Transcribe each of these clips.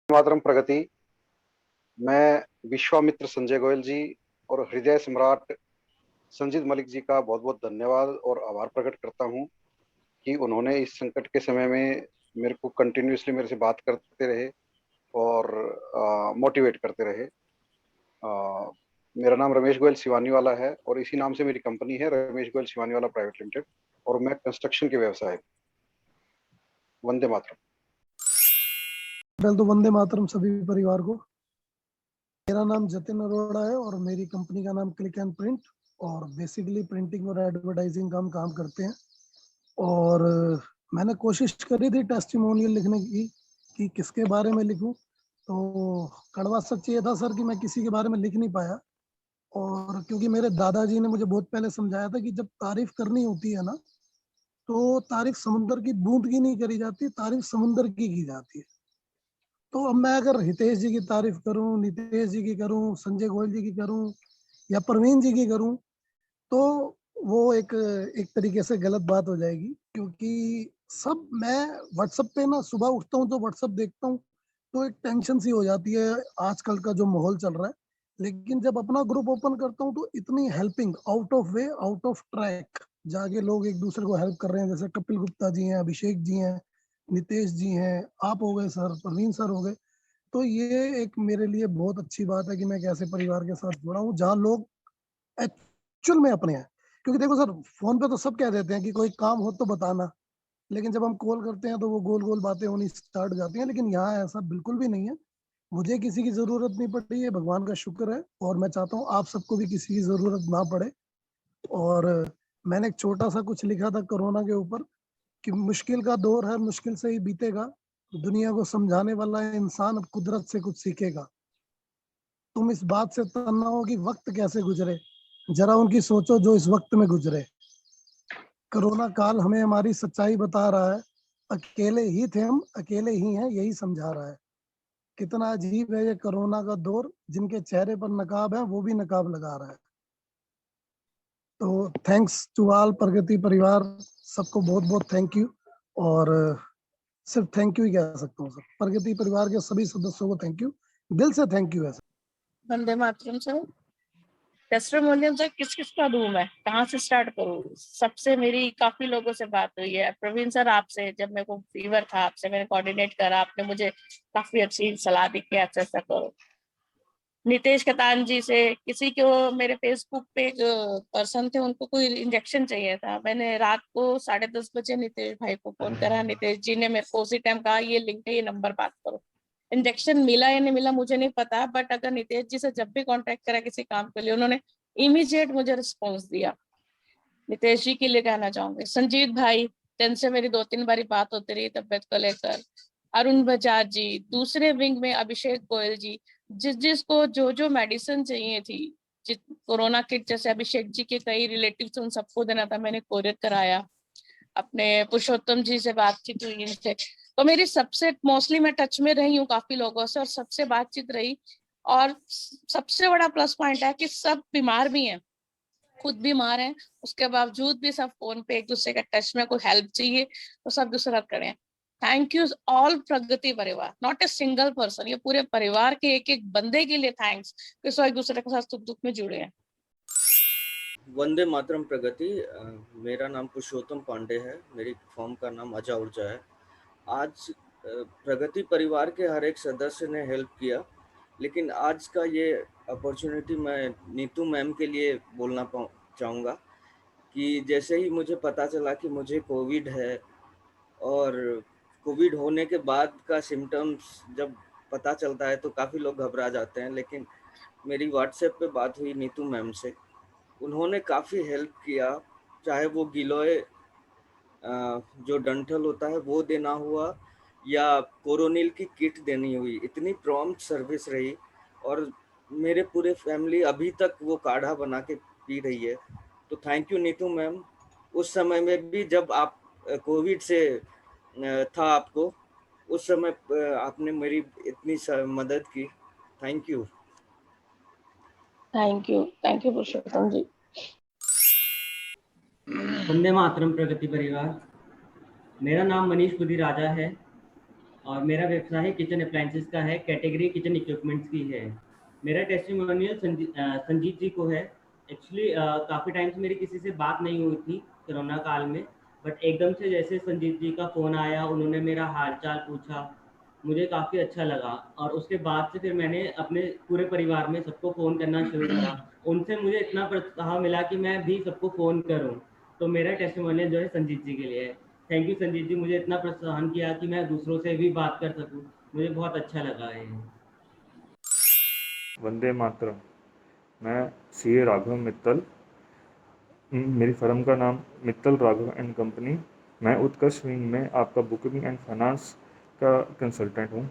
मातरम प्रगति। मैं विश्वामित्र संजय गोयल जी और हृदय सम्राट संजीत मलिक जी का बहुत बहुत धन्यवाद और आभार प्रकट करता हूं कि उन्होंने इस संकट के समय में मेरे को कंटिन्यूअसली मेरे से बात करते रहे और मोटिवेट करते रहे। मेरा नाम रमेश गोयल सिवानी वाला है और इसी नाम से मेरी कंपनी है, रमेश गोयल सिवानी वाला प्राइवेट लिमिटेड, और मैं कंस्ट्रक्शन के व्यवसाय। वंदे मातरम। पहले तो वंदे मातरम सभी परिवार को। मेरा नाम जतिन अरोड़ा है और मेरी कंपनी का नाम क्लिक एंड प्रिंट, और बेसिकली प्रिंटिंग और एडवर्टाइजिंग का हम काम करते हैं। और मैंने कोशिश करी थी टेस्टिमोनियल लिखने की कि किसके बारे में लिखूं, तो कड़वा सच ये था सर कि मैं किसी के बारे में लिख नहीं पाया। और क्योंकि मेरे दादाजी ने मुझे बहुत पहले समझाया था कि जब तारीफ करनी होती है ना, तो तारीफ समुंदर की बूंद की नहीं करी जाती, तारीफ समुंदर की जाती है। तो अब मैं अगर हितेश जी की तारीफ करूं, नितेश जी की करूं, संजय गोयल जी की करूं या प्रवीण जी की करूं, तो वो एक एक तरीके से गलत बात हो जाएगी। क्योंकि सब मैं व्हाट्सएप पे ना सुबह उठता हूं तो व्हाट्सएप देखता हूं तो एक टेंशन सी हो जाती है आजकल का जो माहौल चल रहा है। लेकिन जब अपना ग्रुप ओपन करता हूं तो इतनी helping, out of way, out of track जाके लोग एक दूसरे को हेल्प कर रहे हैं। जैसे कपिल गुप्ता जी हैं, अभिषेक जी हैं, नितेश जी हैं, आप हो गए सर, प्रवीण सर हो गए। तो ये एक मेरे लिए बहुत अच्छी बात है कि मैं एक ऐसे परिवार के साथ जुड़ा हूँ जहाँ लोग एक्चुअल में अपने हैं। क्योंकि देखो सर, फोन पे तो सब कह देते हैं कि कोई काम हो तो बताना, लेकिन जब हम कॉल करते हैं तो वो गोल गोल बातें होनी स्टार्ट हो जाती हैं। लेकिन यहाँ ऐसा बिल्कुल भी नहीं है। मुझे किसी की जरूरत नहीं पड़ी है, भगवान का शुक्र है, और मैं चाहता हूँ आप सबको भी किसी की जरूरत ना पड़े। और मैंने एक छोटा सा कुछ लिखा था कोरोना के ऊपर कि मुश्किल का दौर है, मुश्किल से ही बीतेगा, दुनिया को समझाने वाला इंसान अब कुदरत से कुछ सीखेगा। तुम इस बात से तन्ना हो कि वक्त कैसे गुजरे, जरा उनकी सोचो जो इस वक्त में गुजरे। कोरोना काल हमें हमारी सच्चाई बता रहा है, अकेले ही थे हम, अकेले ही हैं, यही समझा रहा है। कितना अजीब है ये कोरोना का दौर, जिनके चेहरे पर नकाब है वो भी नकाब लगा रहा है। तो थैंक्स टू ऑल प्रगति परिवार, सबको बहुत बहुत थैंक यू। और सिर्फ थैंक यू ही कह सकता हूँ सर, प्रगति परिवार के सभी सदस्यों को थैंक यू, दिल से थैंक यू है sir. Vande Mataram sir. Testimonial sir किस किस का दूं मैं, कहाँ से स्टार्ट करूँ? सबसे मेरी काफी लोगों से बात हुई है। प्रवीण सर आपसे, जब मेरे को फीवर था आपसे मैंने कोऑर्डिनेट करा, आपने मुझे काफी अच्छी सलाह दी कि ऐसा ऐसा करो। नितेश कतान जी से, किसी को मेरे फेसबुक पे एक पर्सन थे, उनको कोई इंजेक्शन चाहिए था, मैंने रात को 10:30 बजे नितेश भाई को फोन करा। नितेश जी ने मेरे को उसी टाइम कहा ये लिंक है, ये नंबर बात करो। इंजेक्शन मिला या नहीं मिला मुझे नहीं पता, बट अगर नितेश जी से जब भी कांटेक्ट करा किसी काम के लिए, उन्होंने इमीडिएट मुझे रिस्पॉन्स दिया। नितेश जी के लिए कहना चाहूंगी। संजीत भाई, जिनसे मेरी 2-3 बारी बात होती रही तबियत को लेकर। अरुण बजाज जी, दूसरे विंग में अभिषेक गोयल जी, जिसको जो जो मेडिसिन चाहिए थी, जिस कोरोना किट जैसे अभिषेक जी के कई रिलेटिव्स उन सबको देना था, मैंने कोरियर कराया। अपने पुरुषोत्तम जी से बातचीत हुई इनसे। तो मेरी सबसे मोस्टली मैं टच में रही हूँ काफी लोगों से और सबसे बातचीत रही। और सबसे बड़ा प्लस पॉइंट है कि सब बीमार भी हैं, खुद बीमार हैं, उसके बावजूद भी सब फोन पे एक दूसरे के टच में, कोई हेल्प चाहिए तो सब दूसरा करें। थैंक यू ऑल प्रगति परिवार, नॉट ए सिंगल पर्सन, ये पूरे परिवार के एक एक बंदे के लिए थैंक्स कि सब एक दूसरे के साथ सुख दुख में जुड़े हैं। वंदे मातरम प्रगति। मेरा नाम पुरुषोत्तम पांडे है, मेरी फॉर्म का नाम अजा ऊर्जा है। आज प्रगति परिवार के हर एक सदस्य ने हेल्प किया, लेकिन आज का ये अपॉर्चुनिटी मैं नीतू मैम के लिए बोलना चाहूँगा कि जैसे ही मुझे पता चला कि मुझे कोविड है और कोविड होने के बाद का सिम्टम्स जब पता चलता है तो काफ़ी लोग घबरा जाते हैं, लेकिन मेरी व्हाट्सएप पे बात हुई नीतू मैम से, उन्होंने काफ़ी हेल्प किया। चाहे वो गिलोय जो डंठल होता है वो देना हुआ या कोरोनिल की किट देनी हुई, इतनी प्रॉम्प्ट सर्विस रही। और मेरे पूरे फैमिली अभी तक वो काढ़ा बना के पी रही है। तो थैंक यू नीतू मैम, उस समय में भी जब आप कोविड से था आपको, उस समय आपने मेरी इतनी मदद की। Thank you. थैंक यू पुरुषोत्तम जी। वंदे मातरम प्रगति परिवार। मेरा नाम मनीष बुद्धि राजा है और मेरा व्यवसाय किचन अप्लायंसेस का है, कैटेगरी किचन इक्विपमेंट्स की है। मेरा टेस्टिमोनियल संजीत जी को है। एक्चुअली काफ़ी टाइम से मेरी किसी से बात नहीं हुई थी कोरोना काल में, बट एकदम से जैसे संजीत जी का फ़ोन आया, उन्होंने मेरा हालचाल पूछा, मुझे काफ़ी अच्छा लगा और उसके बाद से फिर मैंने अपने पूरे परिवार में सबको फ़ोन करना शुरू करा। उनसे मुझे इतना प्रोत्साहन मिला कि मैं भी सबको फ़ोन करूं। तो मेरा टेस्टिमोनियल जो है संजीत जी के लिए है। थैंक यू संजीत जी, मुझे इतना प्रोत्साहन किया कि मैं दूसरों से भी बात कर सकूं। मुझे बहुत अच्छा लगा है। वंदे मातरम। मैं सीए राघव मित्तल, मेरी फर्म का नाम मित्तल राघव एंड कंपनी। मैं उत्कर्ष विंग में आपका बुकिंग एंड फाइनेंस का कंसल्टेंट हूँ।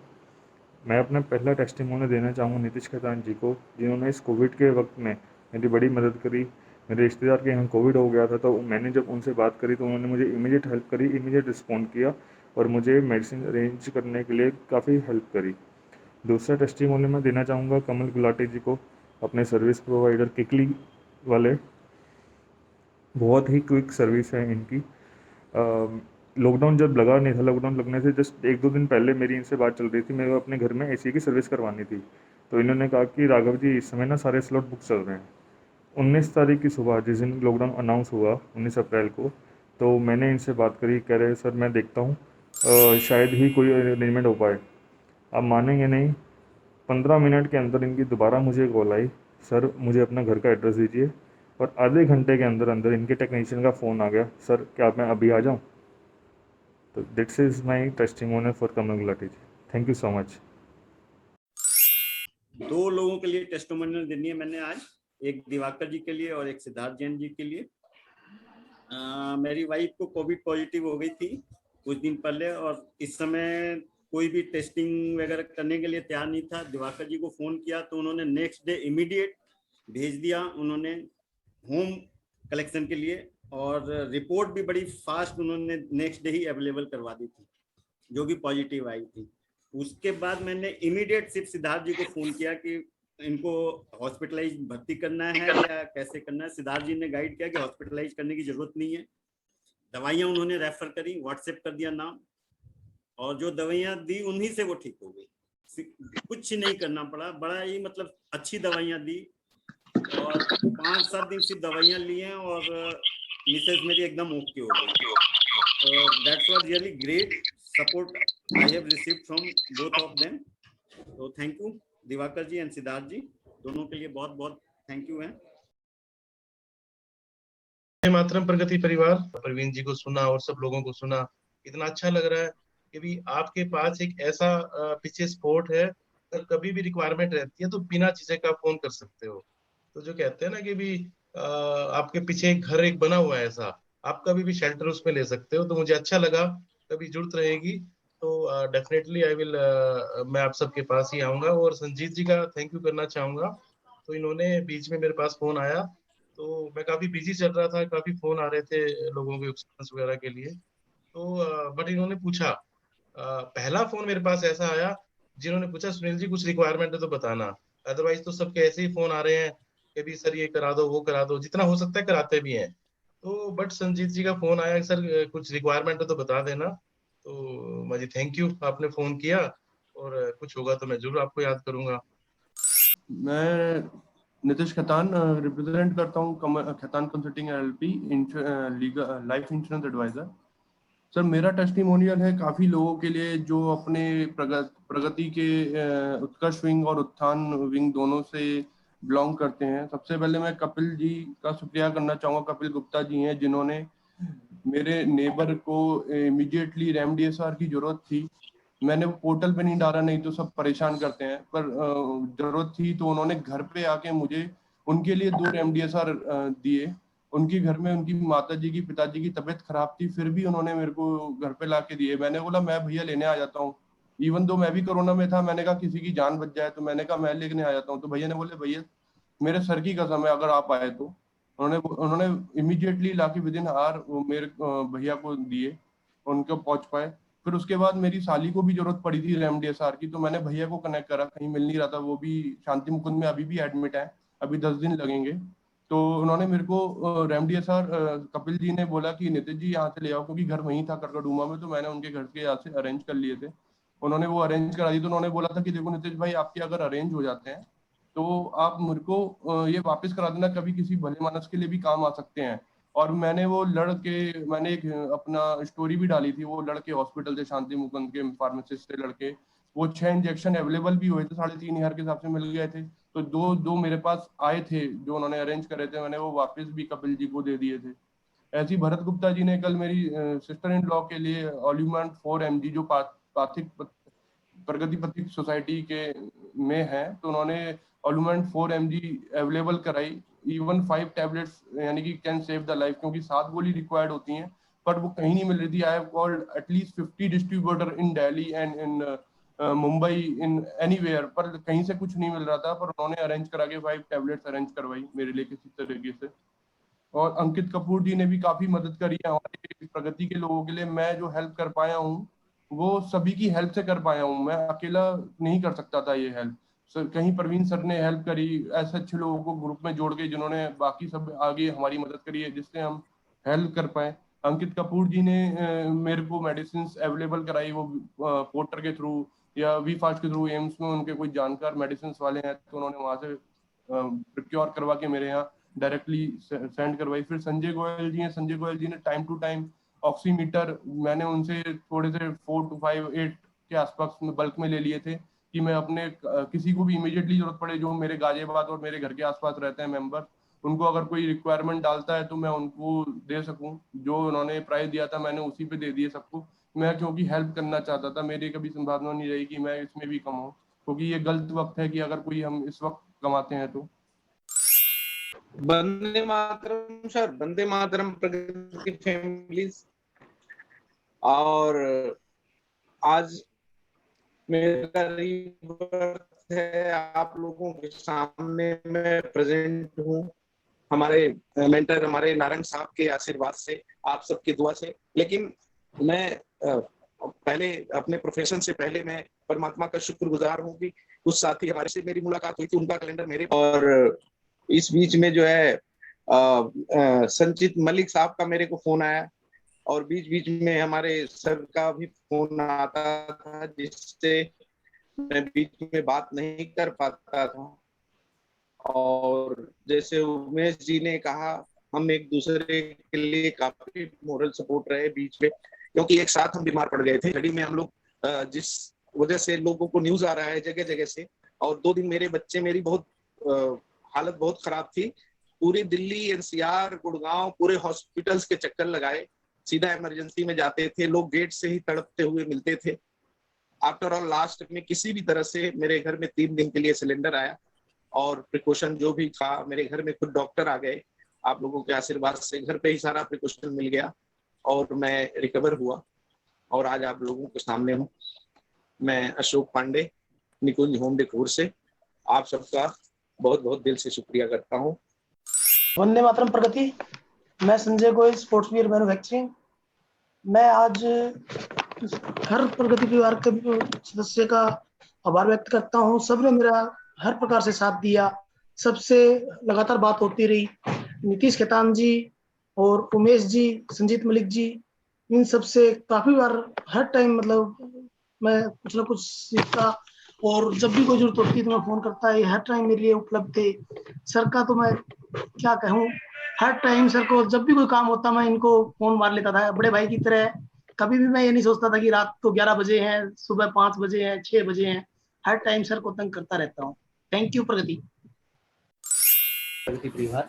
मैं अपना पहला टेस्टिमोनियल देना चाहूँगा नीतीश खेतान जी को, जिन्होंने इस कोविड के वक्त में मेरी बड़ी मदद करी। मेरे रिश्तेदार के यहाँ कोविड हो गया था, तो मैंने जब उनसे बात करी तो उन्होंने मुझे इमीडिएट हेल्प करी, इमीडिएट रिस्पॉन्ड किया और मुझे मेडिसिन अरेंज करने के लिए काफ़ी हेल्प करी। दूसरा टेस्टिमोनियल मैं देना चाहूँगा कमल गुलाटी जी को, अपने सर्विस प्रोवाइडर किकली वाले। बहुत ही क्विक सर्विस है इनकी। लॉकडाउन जब लगा नहीं था, लॉकडाउन लगने से जस्ट 1-2 दिन पहले मेरी इनसे बात चल रही थी। मेरे को अपने घर में एसी की सर्विस करवानी थी, तो इन्होंने कहा कि राघव जी इस समय ना सारे स्लॉट बुक चल रहे हैं। 19 तारीख की सुबह, जिस दिन लॉकडाउन अनाउंस हुआ 19 अप्रैल को, तो मैंने इनसे बात करी। कह रहे सर मैं देखता हूँ, शायद ही कोई अरेंजमेंट हो पाए। आप मानेंगे नहीं, 15 मिनट के अंदर इनकी दोबारा मुझे कॉल आई, सर मुझे अपना घर का एड्रेस दीजिए। और आधे घंटे के अंदर अंदर इनके टेक्नीशियन का फ़ोन आ गया, सर क्या मैं अभी आ जाऊँ। तो this is my testimonial for Kamal Gulati ji. Thank you so much. 2 लोगों के लिए टेस्टिमोनियल देनी है मैंने आज, एक दिवाकर जी के लिए और एक सिद्धार्थ जैन जी के लिए। मेरी वाइफ को कोविड पॉजिटिव हो गई थी कुछ दिन पहले और इस समय कोई भी टेस्टिंग वगैरह करने के लिए तैयार नहीं था। दिवाकर जी को फ़ोन किया तो उन्होंने नेक्स्ट डे इमीडिएट भेज दिया उन्होंने होम कलेक्शन के लिए, और रिपोर्ट भी बड़ी फास्ट उन्होंने नेक्स्ट डे ही अवेलेबल करवा दी थी, जो भी पॉजिटिव आई थी। उसके बाद मैंने इमीडिएट सिर्फ सिद्धार्थ जी को फ़ोन किया कि इनको हॉस्पिटलाइज भर्ती करना है या कैसे करना है। सिद्धार्थ जी ने गाइड किया कि हॉस्पिटलाइज करने की जरूरत नहीं है। दवाइयाँ उन्होंने रेफर करी, व्हाट्सएप कर दिया नाम, और जो दवाइयाँ दी उन्हीं से वो ठीक हो गई। कुछ नहीं करना पड़ा, बड़ा ही मतलब अच्छी दवाइयाँ दी और 5-7 दिन सिर्फ दवाइयाँ ली हैं और मिसेज मेरी एकदम ओके हो गई। So that was really great support I have received from both of them. So thank you Divakar ji and Siddharth ji, दोनों के लिए बहुत बहुत थैंक यू है। मातरम प्रगति परिवार, प्रवीण जी को सुना और सब लोगों को सुना, इतना अच्छा लग रहा है कि भी आपके पास एक ऐसा पीछे सपोर्ट है। अगर कभी भी रिक्वायरमेंट रहती है तो बिना झिझक आप फोन कर सकते हो। तो जो कहते हैं ना कि भी आपके पीछे एक घर एक बना हुआ है, ऐसा आप कभी भी शेल्टर उसमें ले सकते हो। तो मुझे अच्छा लगा, कभी जरूरत रहेगी तो डेफिनेटली आई विल, मैं आप सबके पास ही आऊंगा। और संजीत जी का थैंक यू करना चाहूंगा। तो इन्होंने बीच में मेरे पास फोन आया, तो मैं काफी बिजी चल रहा था, काफी फोन आ रहे थे लोगों के ऑक्सीजन वगैरह के लिए। तो बट इन्होंने पूछा, पहला फोन मेरे पास ऐसा आया जिन्होंने पूछा सुनील जी कुछ रिक्वायरमेंट है तो बताना, अदरवाइज तो सबके ऐसे ही फोन आ रहे हैं कि भी सर ये करा दो वो करा दो, जितना हो सकता है कराते भी हैं। तो बट संजीत जी का फोन आया, सर कुछ रिक्वायरमेंट है तो बता देना। तो माजी थैंक यू, आपने फोन किया और कुछ होगा तो मैं जरूर आपको याद करूंगा। मैं नीतीश खेतान रिप्रेजेंट करता हूँ Khaitan consulting LLP, legal life insurance advisor. Sir मेरा टेस्टिमोनियल है काफी लोगों के लिए जो अपने प्रगति के उत्कर्ष विंग और उत्थान विंग दोनों से बिलोंग करते हैं। सबसे पहले मैं कपिल जी का शुक्रिया करना चाहूंगा। कपिल गुप्ता जी हैं जिन्होंने मेरे नेबर को इमीडिएटली रेमडीएसआर की जरूरत थी, मैंने वो पोर्टल पे नहीं डाला, नहीं तो सब परेशान करते हैं, पर जरूरत थी तो उन्होंने घर पे आके मुझे उनके लिए 2 रेमडीएसआर दिए। उनकी घर में उनकी माता जी की पिताजी की तबीयत खराब थी, फिर भी उन्होंने मेरे को घर पे ला के दिए। मैंने बोला मैं भैया लेने आ जाता हूँ, इवन दो मैं भी कोरोना में था। मैंने कहा किसी की जान बच जाए, तो मैंने कहा मैं लेने आ जाता हूँ। तो भैया ने बोले भैया मेरे सर की कसम है अगर आप आए तो। उन्होंने इमीडिएटली ला के विदिन आवर वो मेरे भैया को दिए, उनको पहुंच पाए। फिर उसके बाद मेरी साली को भी जरूरत पड़ी थी रेमडीएसआर की, तो मैंने भैया को कनेक्ट करा, कहीं मिल नहीं रहा था, वो भी शांति मुकुंद में अभी भी एडमिट है, अभी 10 दिन लगेंगे। तो उन्होंने मेरे को रेमडीएसआर, कपिल जी ने बोला कि नितिन जी यहाँ से ले आओ, क्योंकि घर वहीं था करकड़ूमा में, तो मैंने उनके घर के यहाँ से अरेंज कर लिए थे। उन्होंने वो अरेंज करा दी। तो उन्होंने बोला था कि देखो नीतीश भाई, आपके अगर अरेंज हो जाते हैं तो आप मेरे को ये वापस करा देना, कभी किसी भले मानस के लिए भी काम आ सकते हैं। और मैंने एक अपना स्टोरी भी डाली थी, वो लड़के हॉस्पिटल से, शांति मुकुंद के फार्मासिस्ट से लड़के, वो 6 इंजेक्शन अवेलेबल भी हुए थे, 3,500 के हिसाब से मिल गए थे। तो दो मेरे पास आए थे जो उन्होंने अरेंज करे थे, मैंने वो वापस भी कपिल जी को दे दिए थे। ऐसे ही भरत गुप्ता जी ने कल मेरी सिस्टर इन लॉ के लिए ऑल्यूमेंट 4mg जो पाथिक प्रगति पथिक सोसाइटी के में है, तो उन्होंने ऑल्यूमेंट 4mg अवेलेबल कराई। इवन 5 टैबलेट्स यानी कि कैन सेव द लाइफ, क्योंकि 7 गोली रिक्वायर्ड होती हैं, बट वो कहीं नहीं मिल रही थी। I have called at least 50 distributor in Delhi and in Mumbai, in anywhere, पर कहीं से कुछ नहीं मिल रहा था। पर उन्होंने अरेंज करा के 5 टैबलेट्स अरेंज करवाई मेरे लिए किसी तरीके से। और अंकित कपूर जी ने भी काफी मदद करी है हमारे प्रगति के लोगों के लिए। मैं जो हेल्प कर पाया हूँ वो सभी की हेल्प से कर पाया हूँ, मैं अकेला नहीं कर सकता था ये हेल्प। सर कहीं प्रवीण सर ने हेल्प करी, ऐसे अच्छे लोगों को ग्रुप में जोड़ के जिन्होंने बाकी सब आगे हमारी मदद करी है, जिससे हम हेल्प कर पाए। अंकित कपूर जी ने मेरे को मेडिसिन अवेलेबल कराई, वो पोर्टर के थ्रू या वी फास्ट के थ्रू, एम्स में उनके कोई जानकार मेडिसिन वाले हैं तो उन्होंने वहां से प्रोक्योर करवा के मेरे यहाँ डायरेक्टली सेंड करवाई। फिर संजय गोयल जी हैं, संजय गोयल जी ने टाइम टू टाइम ऑक्सीमीटर मैंने उनसे थोड़े से 4 to 5, 8 के आसपास में बल्क में ले लिए थे कि मैं अपने किसी को भी इमीडिएटली जरूरत पड़े, जो मेरे गाजियाबाद और मेरे घर के आसपास रहते हैं मेंबर, उनको अगर कोई रिक्वायरमेंट डालता है तो मैं उनको दे सकूं। जो उन्होंने प्राइस दिया था मैंने उसी पे दे दिए सबको। मैं क्योंकि हेल्प करना चाहता था, मेरी कभी संभावना नहीं रही कि मैं इसमें भी कमाऊं, क्योंकि ये गलत वक्त है कि अगर कोई हम इस वक्त कमाते हैं तो। वंदे मातरम सर, वंदे मातरम प्रगति फैमिलीज। और आज मेरा रीबर्थ है, आप लोगों के सामने मैं प्रेजेंट हूँ हमारे मेंटर, हमारे नारायण साहब के आशीर्वाद से, आप सबकी दुआ से। लेकिन मैं पहले अपने प्रोफेशन से पहले मैं परमात्मा का शुक्रगुजार हूँ कि कुछ साथी हमारे से मेरी मुलाकात हुई थी, उनका कैलेंडर मेरे, और इस बीच में जो है संजीत मलिक साहब का मेरे को फोन आया, और बीच बीच में हमारे सर का भी फोन आता था, जिससे मैं बीच में बात नहीं कर पाता था। और जैसे उमेश जी ने कहा, हम एक दूसरे के लिए काफी मोरल सपोर्ट रहे बीच में, क्योंकि एक साथ हम बीमार पड़ गए थे घड़ी में हम लोग, जिस वजह से लोगों को न्यूज आ रहा है जगह जगह से। और 2 दिन मेरी बहुत हालत बहुत खराब थी। पूरी दिल्ली, एनसीआर, गुड़गांव, पूरे हॉस्पिटल्स के चक्कर लगाए, सीधा इमरजेंसी में जाते थे, लोग गेट से ही तड़पते हुए मिलते थे। आफ्टर ऑल लास्ट में किसी भी तरह से मेरे घर में 3 दिन के लिए सिलेंडर आया, और प्रिकॉशन जो भी था, मेरे घर में खुद डॉक्टर आ गए, आप लोगों के आशीर्वाद से घर पे ही सारा प्रिकॉशन मिल गया और मैं रिकवर हुआ, और आज आप लोगों के सामने हूँ। मैं अशोक पांडे, निकुंज होम डेकोर से आप सबका बहुत बहुत दिल से शुक्रिया करता हूँ। वंदे मातरम प्रगति। मैं Sanjay Goyal, sports wear manufacturing. मैं आज हर प्रगति परिवार के सदस्य का आभार व्यक्त करता हूँ। सबने मेरा हर प्रकार से साथ दिया, सबसे लगातार बात होती रही। नीतीश खेतान जी और उमेश जी, संजीत मलिक जी, इन सब से काफी बार हर टाइम मतलब मैं कुछ ना कुछ सीखता, और जब भी कोई जरूरत होती है तो मैं फोन करता है, हर टाइम मेरे लिए उपलब्ध थे। सर का तो मैं क्या कहूँ, हर टाइम सर को जब भी कोई काम होता मैं इनको फोन मार लेता था, बड़े भाई की तरह। कभी भी मैं ये नहीं सोचता था कि रात को 11 बजे हैं, सुबह 5 बजे हैं, 6 बजे हैं, हर टाइम सर को तंग करता रहता हूँ। थैंक यू प्रगति परिवार।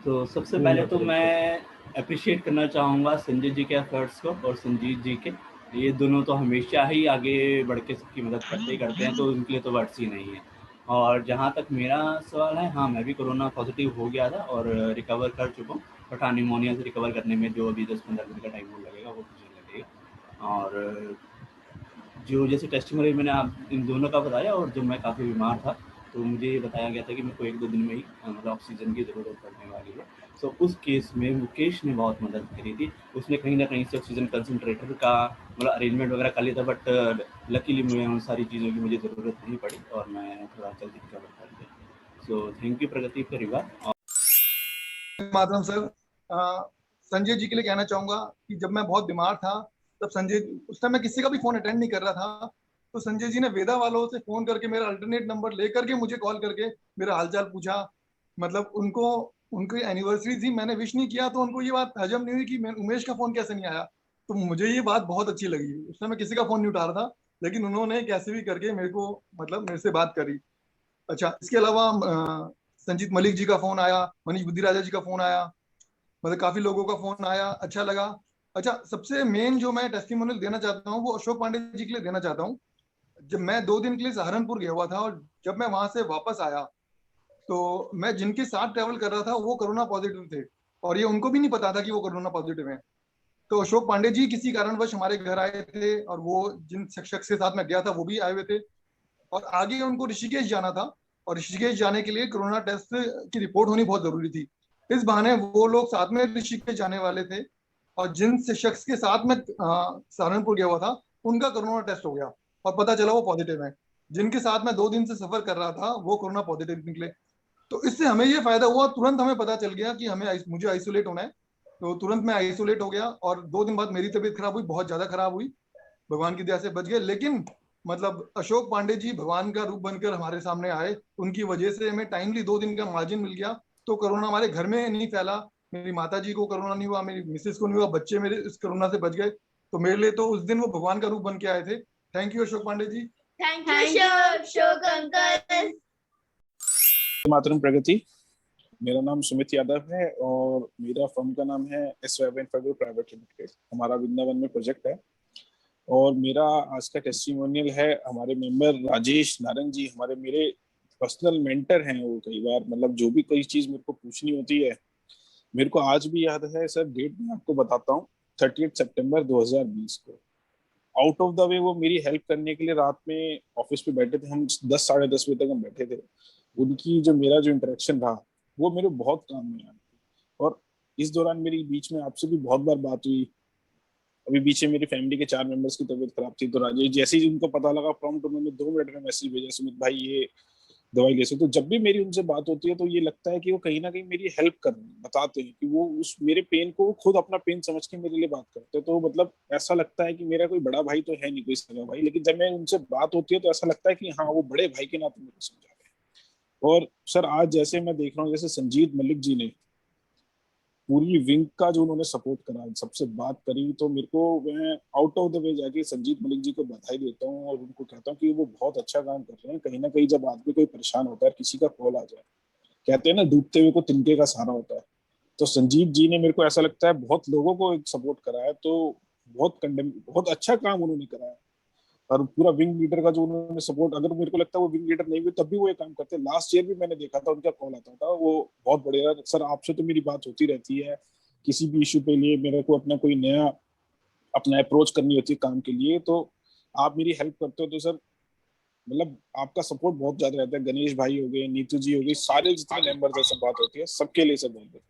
तो सबसे पहले तो मैं अप्रिशिएट करना चाहूँगा संजय जी के एफर्ट्स को और संजीत जी के। ये दोनों तो हमेशा ही आगे बढ़ के सबकी मदद करते हैं, तो उनके लिए तो वर्ड्स ही नहीं है। और जहाँ तक मेरा सवाल है, हाँ मैं भी कोरोना पॉजिटिव हो गया था और रिकवर कर चुका हूँ, बट हाँ निमोनिया से रिकवर करने में जो अभी 10-15 दिन का टाइम लगेगा वो मुझे लगेगा। और जो जैसे टेस्टिमनी मैंने आप इन दोनों का बताया, और जब मैं काफ़ी बीमार था तो मुझे ये बताया गया था कि मेरे को 1-2 दिन में ही मतलब ऑक्सीजन की ज़रूरत पड़ने वाली है। सो उस केस में मुकेश ने बहुत मदद करी थी, उसने कहीं ना कहीं से ऑक्सीजन कंसनट्रेटर का मतलब अरेंजमेंट वगैरह कर लिया था, बट लकीली मुझे उन सारी चीज़ों की मुझे ज़रूरत नहीं पड़ी और मैं थोड़ा जल्दी रिकवर कर गया। सो थैंक यू प्रगति परिवार। मातरम सर, संजय जी के लिए कहना चाहूँगा कि जब मैं बहुत बीमार था तब संजय, उस टाइम मैं किसी का भी फ़ोन अटेंड नहीं कर रहा था, तो संजय जी ने वेदा वालों से फोन करके मेरा अल्टरनेट नंबर लेकर के मुझे कॉल करके मेरा हालचाल पूछा। मतलब उनको उनकी एनिवर्सरी थी, मैंने विश नहीं किया तो उनको ये बात हजम नहीं हुई कि उमेश का फोन कैसे नहीं आया। तो मुझे ये बात बहुत अच्छी लगी। उस समय किसी का फोन नहीं उठा रहा था, लेकिन उन्होंने कैसे भी करके मेरे को मतलब मेरे से बात करी। अच्छा, इसके अलावा संजीत मलिक जी का फोन आया, मनीष बुद्धिराजा जी का फोन आया, मतलब काफी लोगों का फोन आया, अच्छा लगा। अच्छा, सबसे मेन जो मैं टेस्टिमोनियल देना चाहता हूँ वो अशोक पांडे जी के लिए देना चाहता हूँ। जब मैं 2 दिन के लिए सहारनपुर गया हुआ था और जब मैं वहां से वापस आया तो मैं जिनके साथ ट्रेवल कर रहा था वो कोरोना पॉजिटिव थे और ये उनको भी नहीं पता था कि वो कोरोना पॉजिटिव है। तो अशोक पांडे जी किसी कारणवश हमारे घर आए थे और वो जिन शख्स के साथ मैं गया था वो भी आए हुए थे और आगे उनको ऋषिकेश जाना था और ऋषिकेश जाने के लिए कोरोना टेस्ट की रिपोर्ट होनी बहुत जरूरी थी। इस बहाने वो लोग साथ में ऋषिकेश जाने वाले थे और जिन शख्स के साथ में सहारनपुर गया हुआ था उनका कोरोना टेस्ट हो गया और पता चला वो पॉजिटिव है। जिनके साथ मैं 2 दिन से सफर कर रहा था वो कोरोना पॉजिटिव निकले। तो इससे हमें ये फायदा हुआ, तुरंत हमें पता चल गया कि मुझे आइसोलेट होना है। तो तुरंत मैं आइसोलेट हो गया और 2 दिन बाद मेरी तबीयत खराब हुई, बहुत ज्यादा खराब हुई। भगवान की दया से बच गए। लेकिन मतलब अशोक पांडे जी भगवान का रूप बनकर हमारे सामने आए, उनकी वजह से हमें टाइमली 2 दिन का मार्जिन मिल गया। तो कोरोना हमारे घर में नहीं फैला, मेरी माता जी को कोरोना नहीं हुआ, मेरी मिसेस को नहीं हुआ, बच्चे मेरे इस कोरोना से बच गए। तो मेरे लिए तो उस दिन वो भगवान का रूप बन के आए थे। Thank you Ashok Pandey ji. Thank you Ashok uncle. मातरम प्रगति। मेरा नाम सुमित यादव है और मेरा फर्म का नाम है S5 प्राइवेट लिमिटेड। हमारा वृंदावन में प्रोजेक्ट है और मेरा आज का टेस्टिमोनियल है हमारे मेंबर राजेश नारंग जी। मेरे पर्सनल मेंटर हैं वो। कई बार मतलब जो भी कोई चीज मेरे को पूछनी होती है, मेरे को आज भी याद है सर, डेट मैं आपको बताता हूँ, 30 सितंबर 2020 को। आउट ऑफ द वे वो मेरी हेल्प करने के लिए रात में ऑफिस पे बैठे थे, हम 10 साढ़े 10 बजे तक हम बैठे थे। उनकी मेरा जो इंटरेक्शन रहा वो मेरे बहुत काम में आया। और इस दौरान मेरी बीच में आपसे भी बहुत बार बात हुई। अभी बीच में मेरी फैमिली के 4 मेंबर्स की तबीयत खराब थी, तो राजेश जैसे ही उनको पता लगा प्रॉम्प्ट उन्होंने 2 मिनट में मैसेज भेजा, सुमित भाई ये दवाई ले सकते हो। तो जब भी मेरी उनसे बात होती है तो ये लगता है कि वो कहीं ना कहीं मेरी हेल्प कर रहे हैं, बताते हैं कि वो उस मेरे पेन को खुद अपना पेन समझ के मेरे लिए बात करते हैं। तो मतलब ऐसा लगता है कि मेरा कोई बड़ा भाई तो है नहीं, कोई सगा भाई, लेकिन जब मैं उनसे बात होती है तो ऐसा लगता है कि हाँ वो बड़े भाई के नाते मेरे को समझा रहे हैं। और सर आज जैसे मैं देख रहा हूँ, जैसे संजीत मलिक जी ने पूरी विंग का जो उन्होंने सपोर्ट करा, सबसे बात करी, तो मेरे को मैं आउट ऑफ द वे जाके संजीत मलिक जी को बधाई देता हूँ और उनको कहता हूँ कि वो बहुत अच्छा काम कर रहे हैं। कहीं ना कहीं जब आदमी कोई परेशान होता है, किसी का कॉल आ जाए, कहते हैं ना डूबते हुए को तिनके का सहारा होता है, तो संजीत जी ने मेरे को ऐसा लगता है बहुत लोगों को सपोर्ट करा है। तो बहुत अच्छा काम उन्होंने करा है। और पूरा विंग लीडर का जो उन्होंने सपोर्ट, अगर मेरे को लगता है वो विंग लीडर नहीं हुए तब भी वो ये काम करते। लास्ट ईयर भी मैंने देखा था उनका कॉल आता था, वो बहुत बढ़िया। सर आपसे तो मेरी बात होती रहती है किसी भी इशू पे लिए, मेरे को अपना कोई नया अपना अप्रोच करनी होती है काम के लिए, तो आप मेरी हेल्प करते हो। तो सर मतलब आपका सपोर्ट बहुत ज्यादा रहता है। गणेश भाई हो गए, नीतू जी हो गई, सारे जितने मेंबर्स है, सब बात होती है सबके लिए। सर बहुत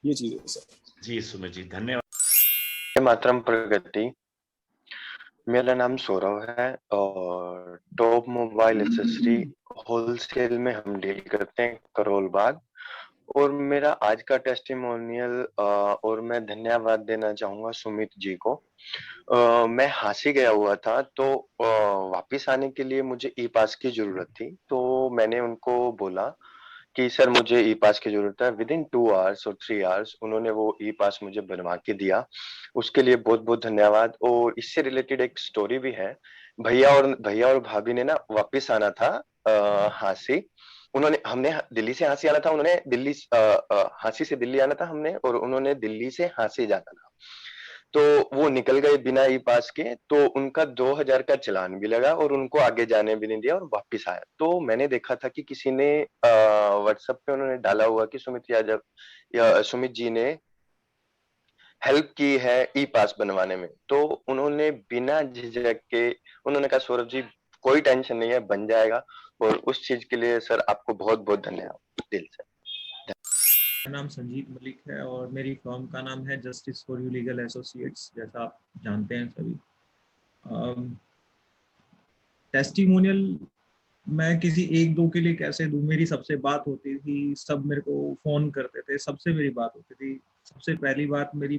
ये चीज है सर। जी सुमित जी धन्यवाद। मातरम प्रगति। मेरा नाम सौरभ है और टॉप मोबाइल एक्सेसरी होलसेल में हम डील करते हैं करोल बाग। और मेरा आज का टेस्टिमोनियल और मैं धन्यवाद देना चाहूंगा सुमित जी को। मैं हांसी गया हुआ था तो वापिस आने के लिए मुझे ई पास की जरूरत थी। तो मैंने उनको बोला कि सर मुझे ई पास की जरूरत है। विद इन 2 आवर्स और 3 आवर्स उन्होंने वो ई पास मुझे बनवा के दिया, उसके लिए बहुत बहुत धन्यवाद। और इससे रिलेटेड एक स्टोरी भी है। भैया और भाभी ने ना वापिस आना था हांसी। हमने दिल्ली से हांसी आना था, उन्होंने हांसी से दिल्ली आना था हमने, और उन्होंने दिल्ली से हांसी जाना था। तो वो निकल गए बिना ई पास के, तो उनका 2000 का चालान भी लगा और उनको आगे जाने भी नहीं दिया और वापिस आया। तो मैंने देखा था कि किसी ने व्हाट्सएप पे उन्होंने डाला हुआ कि सुमित जी ने हेल्प की है ई पास बनवाने में। तो उन्होंने बिना झिझक के उन्होंने कहा सौरभ जी कोई टेंशन नहीं है, बन जाएगा। और उस चीज के लिए सर आपको बहुत बहुत धन्यवाद दिल से। मेरा नाम संजीत मलिक है और मेरी फर्म का नाम है justice for you legal associates, जैसा आप जानते हैं सभी। टेस्टिमोनियल मैं किसी 1-2 के लिए कैसे दूं, मेरी सबसे बात होती थी, सब मेरे को फ़ोन करते थे, सबसे मेरी बात होती थी। सबसे पहली बात मेरी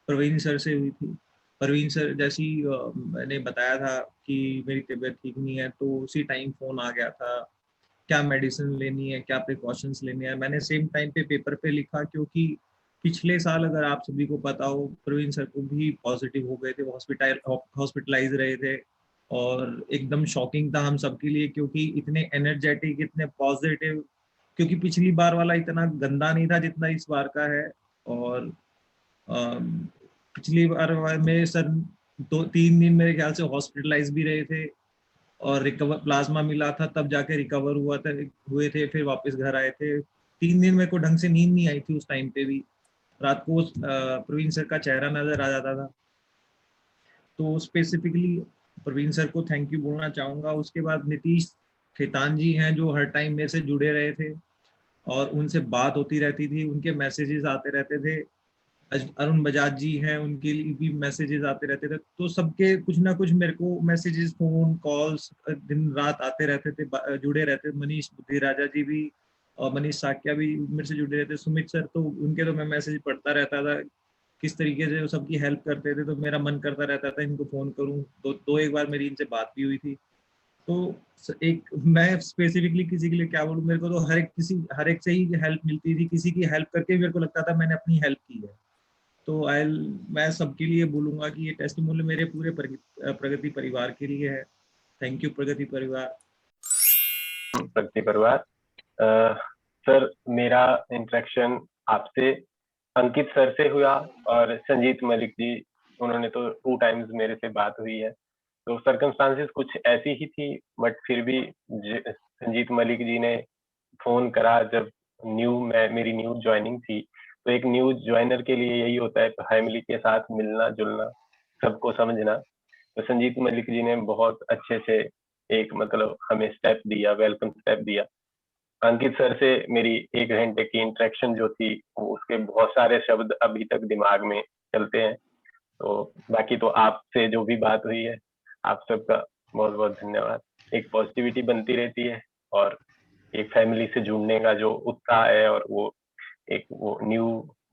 प्रवीण सर से हुई थी प्रवीण सर जैसी मैंने बताया था कि मेरी तबीयत ठीक नहीं है, तो उसी टाइम फ़ोन आ गया था, क्या मेडिसिन लेनी है, क्या प्रिकॉशंस लेने हैं। मैंने सेम टाइम पे पेपर पे लिखा, क्योंकि पिछले साल अगर आप सभी को पता हो, प्रवीण सर को भी पॉजिटिव हो गए थे, हॉस्पिटलाइज रहे थे, और एकदम शॉकिंग था हम सबके लिए, क्योंकि इतने एनर्जेटिक, इतने पॉजिटिव, क्योंकि पिछली बार वाला इतना गंदा नहीं था जितना इस बार का है। और पिछली बार में सर 2-3 दिन मेरे ख्याल से हॉस्पिटलाइज भी रहे थे, और रिकवर प्लाज्मा मिला था, तब जाके रिकवर हुए थे, फिर वापस घर आए थे। 3 दिन मेरे को ढंग से नींद नहीं आई थी उस टाइम पे भी। रात को प्रवीण सर का चेहरा नजर आ जाता था। तो स्पेसिफिकली प्रवीण सर को थैंक यू बोलना चाहूँगा। उसके बाद नीतीश खेतान जी हैं, जो हर टाइम मेरे से जुड़े रहे थे और उनसे बात होती रहती थी, उनके मैसेजेस आते रहते थे। अरुण बजाज जी हैं, उनके लिए भी मैसेजेस आते रहते थे। तो सबके कुछ ना कुछ मेरे को मैसेजेस, फोन कॉल्स दिन रात आते रहते थे, जुड़े रहते। मनीष बुद्धिराजा जी भी और मनीष साक्या भी मेरे से जुड़े रहते। सुमित सर तो उनके तो मैं मैसेज पढ़ता रहता था, किस तरीके से वो सबकी हेल्प करते थे, तो मेरा मन करता रहता था इनको फोन करूं। तो एक बार मेरी इनसे बात भी हुई थी। तो एक मैं स्पेसिफिकली किसी के लिए क्या बोलूं, मेरे को तो हर एक से ही हेल्प मिलती थी। किसी की हेल्प करके मेरे को लगता था मैंने अपनी हेल्प की है। तो मैं सबके लिए बोलूंगा कि ये टेस्टिमोनियल मेरे पूरे प्रगति परिवार के लिए है। थैंक यू प्रगति परिवार। प्रगति परिवार सर, मेरा इंटरेक्शन आपसे अंकित सर से हुआ और संजीत मलिक जी, उन्होंने तो 2 टाइम्स मेरे से बात हुई है। तो सर्कमस्टांसेस कुछ ऐसी ही थी, बट फिर भी संजीत मलिक जी ने फोन करा जब मेरी न्यू ज्वाइनिंग थी। तो एक न्यू ज्वाइनर के लिए यही होता है, फैमिली के साथ मिलना जुलना, सबको समझना। तो संजीत मलिक जी ने बहुत अच्छे से एक मतलब हमें स्टेप दिया, वेलकम स्टेप दिया। अंकित सर से मेरी 1 घंटे की इंटरेक्शन जो थी, उसके बहुत सारे शब्द अभी तक दिमाग में चलते हैं। तो बाकी तो आपसे जो भी बात हुई है, आप सबका बहुत बहुत धन्यवाद। एक पॉजिटिविटी बनती रहती है और एक फैमिली से जुड़ने का जो उत्साह है और वो एक वो न्यू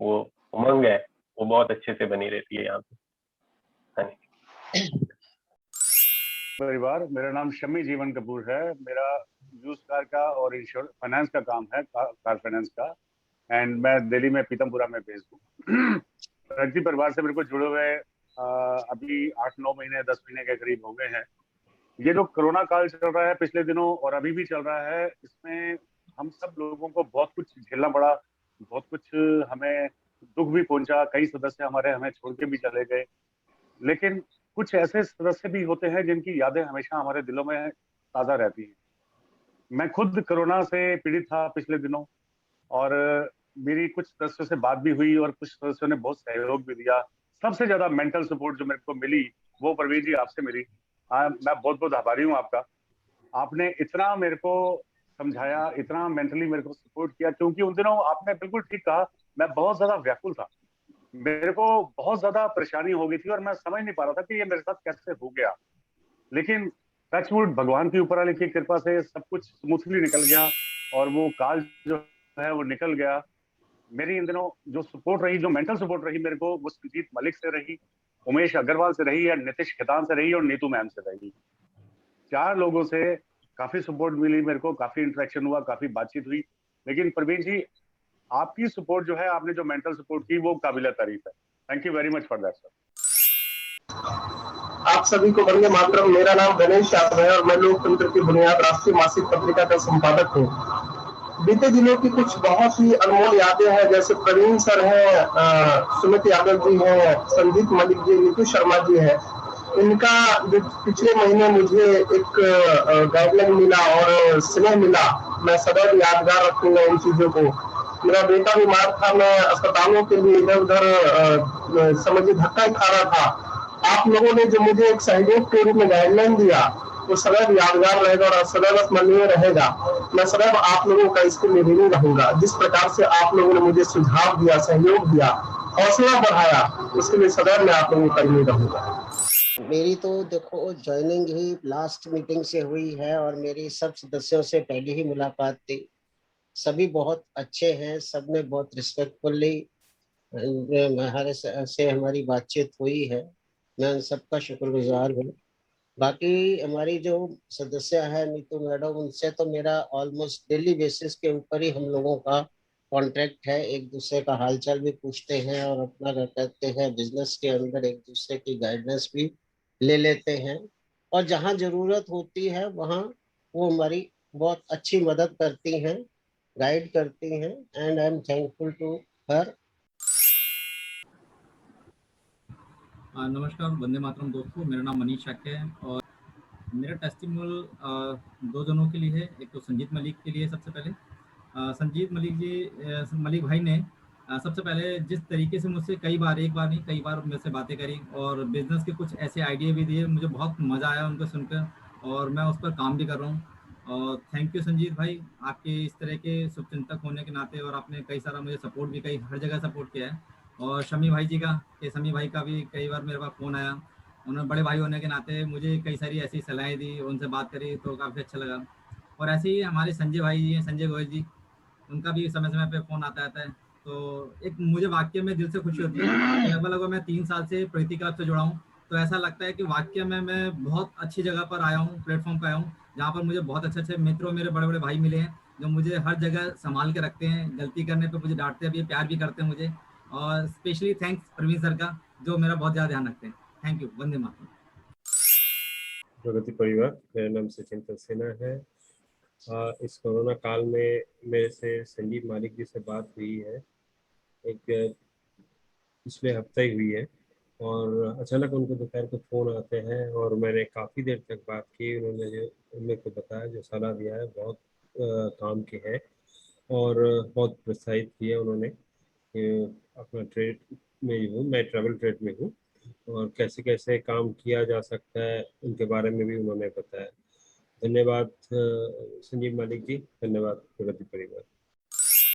वो उमंग है, वो बहुत अच्छे से बनी रहती है यहाँ पे। परिवार, मेरा नाम शमी जीवन कपूर है। मेरा यूज कार का और इंश्योरेंस फाइनेंस का काम है, कार फाइनेंस का, एंड मैं दिल्ली में पीतमपुरा में बेस्ड हूँ। प्रगति परिवार से मेरे को जुड़े हुए अभी 8-9 महीने 10 महीने के करीब हो गए हैं। ये जो कोरोना काल चल रहा है पिछले दिनों और अभी भी चल रहा है, इसमें हम सब लोगों को बहुत कुछ झेलना पड़ा, बहुत कुछ हमें दुख भी पहुंचा। कई सदस्य हमारे हमें छोड़ के भी चले गए, लेकिन कुछ ऐसे सदस्य भी होते हैं जिनकी यादें हमेशा हमारे दिलों में ताजा रहती हैं। मैं खुद कोरोना से पीड़ित था पिछले दिनों, और मेरी कुछ सदस्यों से बात भी हुई और कुछ सदस्यों ने बहुत सहयोग भी दिया। सबसे ज्यादा मेंटल सपोर्ट जो मेरे को मिली वो प्रवीण जी आपसे मिली। मैं बहुत बहुत आभारी हूँ आपका। आपने इतना मेरे को समझाया, इतना मेंटली मेरे को सपोर्ट किया, क्योंकि उन दिनों आपने बिल्कुल ठीक कहा, मैं बहुत ज्यादा व्याकुल था। मेरे को बहुत ज्यादा परेशानी हो गई थी और मैं समझ नहीं पा रहा था कि ये मेरे साथ कैसे हो गया। लेकिन टचवुड भगवान की ऊपर वाले की कृपा से सब कुछ स्मूथली निकल गया और वो काल जो है वो निकल गया। मेरी इन दिनों जो सपोर्ट रही, जो मेंटल सपोर्ट रही मेरे को, वो संजीत मलिक से रही, उमेश अग्रवाल से रही है, नीतीश खेतान से रही और नीतू मैम से रही। 4 लोगों से काफी सपोर्ट मिली मेरे को, काफी इंटरेक्शन हुआ, काफी बातचीत हुई। लेकिन प्रवीण जी, आपकी सपोर्ट जो है, आपने जो मेंटल सपोर्ट की, वो काबिल तारीफ है। Thank you very much for that sir. आप सभी को वंदे मातरम। मेरा नाम गणेश यादव है और मैं लोकतंत्र की बुनियाद राष्ट्रीय मासिक पत्रिका का संपादक हूँ। बीते दिनों की कुछ बहुत ही अनमोल यादें हैं, जैसे प्रवीण सर हैं, सुमित यादव जी हैं, संजीत मलिक जी, नीतू शर्मा जी हैं। इनका जो पिछले महीने मुझे एक गाइडलाइन मिला और स्नेह मिला, मैं सदैव यादगार रखूंगा इन चीजों को। मेरा बेटा बीमार था, मैं अस्पतालों के लिए इधर उधर समझिए धक्का खा रहा था। आप लोगों ने जो मुझे एक सहयोग के रूप में गाइडलाइन दिया, वो सदैव यादगार रहेगा और सदैव स्मरणीय रहेगा। मैं सदैव आप लोगों का इसके लिए ऋणी रहूंगा। जिस प्रकार से आप लोगों ने मुझे सुझाव दिया, सहयोग दिया, हौसला बढ़ाया, उसके लिए सदैव मैं आप लोगों का ऋणी रहूंगा। मेरी तो देखो ज्वाइनिंग ही लास्ट मीटिंग से हुई है और मेरी सब सदस्यों से पहले ही मुलाकात थी। सभी बहुत अच्छे हैं, सब ने बहुत रिस्पेक्टफुली हमारे से हमारी बातचीत हुई है। मैं उन सबका शुक्रगुजार हूँ। बाकी हमारी जो सदस्य है नीतू मैडम, उनसे तो मेरा ऑलमोस्ट डेली बेसिस के ऊपर ही हम लोगों का कॉन्ट्रैक्ट है। एक दूसरे का हालचाल भी पूछते हैं और अपना क्या कहते हैं बिजनेस के अंदर एक दूसरे की गाइडेंस भी ले लेते हैं, और जहाँ जरूरत होती है वहाँ वो हमारी बहुत अच्छी मदद करती हैं, गाइड करती हैं, and I am thankful to her. नमस्कार, वंदे मातरम दोस्तों। मेरा नाम मनीष शाक्य है और मेरा टेस्टिमोनियल 2 जनों के लिए है। एक तो संजीत मलिक के लिए सबसे पहले। संजीत मलिक जी, मलिक भाई ने सबसे पहले जिस तरीके से मुझसे एक बार नहीं कई बार मुझसे बातें करी और बिजनेस के कुछ ऐसे आइडिया भी दिए, मुझे बहुत मज़ा आया उनको सुनकर और मैं उस पर काम भी कर रहा हूँ। और थैंक यू संजीत भाई, आपके इस तरह के शुभचिंतक होने के नाते, और आपने कई सारा मुझे सपोर्ट भी हर जगह सपोर्ट किया है। और शमी भाई जी का, शमी भाई का भी कई बार मेरे पास फ़ोन आया, उन्होंने बड़े भाई होने के नाते मुझे कई सारी ऐसी सलाहें दी, उनसे बात करी तो काफ़ी अच्छा लगा। और ऐसे ही हमारे संजय भाई जी हैं, संजय गोयल जी, उनका भी समय समय पे फ़ोन आता रहता है। तो एक मुझे वाकई में दिल से खुशी होती है कि लगभग मैं 3 साल से प्रगति क्लब से जुड़ा हूँ, तो ऐसा लगता है कि वाकई में मैं बहुत अच्छी जगह पर आया हूँ, प्लेटफॉर्म पर आया हूँ, जहाँ पर मुझे बहुत अच्छे मित्र और मेरे बड़े बड़े भाई मिले हैं, जो मुझे हर जगह संभाल के रखते हैं। गलती करने पर मुझे डांटते भी, प्यार भी करते हैं मुझे। और स्पेशली थैंक्स प्रवीण सर का, जो मेरा बहुत ज़्यादा ध्यान रखते हैं। Thank you. वंदे मातरम। प्रगति परिवार, मेरा नाम सचिन सक्सेना है। इस कोरोना काल में मेरे से संजीव मालिक जी से बात हुई है, एक पिछले हफ्ते ही हुई है, और अचानक उनको दोपहर को फ़ोन आते हैं और मैंने काफ़ी देर तक बात की। उन्होंने जो मेरे को बताया, जो सलाह दिया है, बहुत काम की है और बहुत प्रोत्साहित किया उन्होंने। अपना ट्रेड में ही हूँ, मैं ट्रैवल ट्रेड में हूँ, और कैसे कैसे काम किया जा सकता है उनके बारे में भी उन्होंने बताया। धन्यवाद संजीव मालिक जी, धन्यवाद प्रगति परिवार।